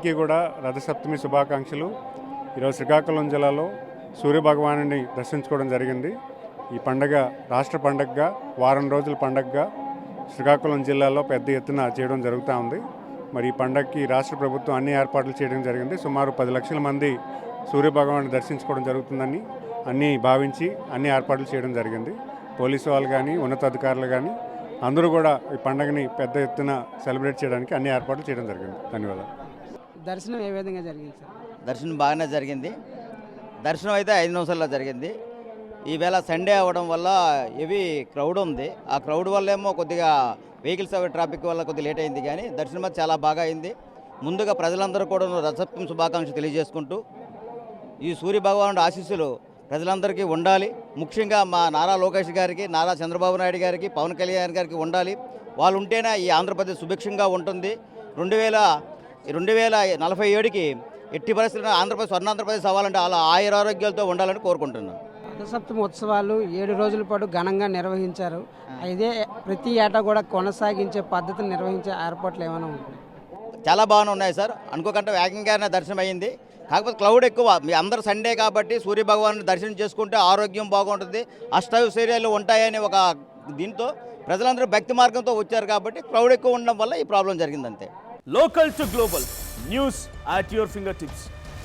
అందరికీ కూడా రథసప్తమి శుభాకాంక్షలు. ఈరోజు శ్రీకాకుళం జిల్లాలో సూర్యభగవానుని దర్శించుకోవడం జరిగింది. ఈ పండగ రాష్ట్ర పండగగా, వారం రోజుల పండగగా శ్రీకాకుళం జిల్లాలో పెద్ద ఎత్తున చేయడం జరుగుతూ ఉంది. మరి ఈ పండగకి రాష్ట్ర ప్రభుత్వం అన్ని ఏర్పాట్లు చేయడం జరిగింది. సుమారు 10 లక్షల మంది సూర్యభగవాను దర్శించుకోవడం జరుగుతుందని అన్నీ భావించి అన్ని ఏర్పాట్లు చేయడం జరిగింది. పోలీసు వాళ్ళు కానీ, ఉన్నతాధికారులు కానీ అందరూ కూడా ఈ పండుగని పెద్ద ఎత్తున సెలబ్రేట్ చేయడానికి అన్ని ఏర్పాట్లు చేయడం జరిగింది. ధన్యవాదాలు. దర్శనం ఏ విధంగా జరిగింది సార్? దర్శనం బాగానే జరిగింది. దర్శనం అయితే 5 నిమిషాల్లో జరిగింది. ఈవేళ సండే అవ్వడం వల్ల హెవీ క్రౌడ్ ఉంది. ఆ క్రౌడ్ వల్ల ఏమో కొద్దిగా వెహికల్స్ అవి ట్రాఫిక్ వల్ల కొద్దిగా లేట్ అయింది, కానీ దర్శనం అయితే చాలా బాగా అయింది. ముందుగా ప్రజలందరూ కూడా రథసప్తమి శుభాకాంక్షలు తెలియజేసుకుంటూ ఈ సూర్య భగవానుడి ఆశీస్సులు ప్రజలందరికీ ఉండాలి. ముఖ్యంగా మా నారా లోకేష్ గారికి, నారా చంద్రబాబు నాయుడు గారికి, పవన్ కళ్యాణ్ గారికి ఉండాలి. వాళ్ళు ఉంటేనే ఈ ఆంధ్రప్రదేశ్ సుభిక్షంగా ఉంటుంది. 2047కి ఎట్టి పరిస్థితుల్లో ఆంధ్రప్రదేశ్ స్వర్ణాంధ్రప్రదేశ్ అవ్వాలంటే అలా ఆయురారోగ్యాలతో ఉండాలని కోరుకుంటున్నాను. రథసప్తమి ఉత్సవాలు 7 రోజుల పాటు ఘనంగా నిర్వహించారు. ఇదే ప్రతి ఏటా కూడా కొనసాగించే పద్ధతిని నిర్వహించే ఏర్పాట్లు ఏమైనా ఉంటాయి? చాలా బాగానే ఉన్నాయి సార్. అనుకోకుండా వేగంగానే దర్శనం అయ్యింది. కాకపోతే క్లౌడ్ ఎక్కువ. మీ అందరు సండే కాబట్టి సూర్యభగవాను దర్శనం చేసుకుంటే ఆరోగ్యం బాగుంటుంది, అష్టైశ్వర్యాలు ఉంటాయని ఒక దీంతో ప్రజలందరూ భక్తి మార్గంతో వచ్చారు కాబట్టి క్లౌడ్ ఎక్కువ ఉండడం వల్ల ఈ ప్రాబ్లం జరిగింది అంతే. Local to global news at your finger tips.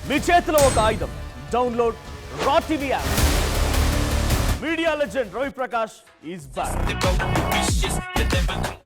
మీ చేతిలో ఒక ఆయుధం. Download Raw TV app. Media legend Ravi Prakash is back.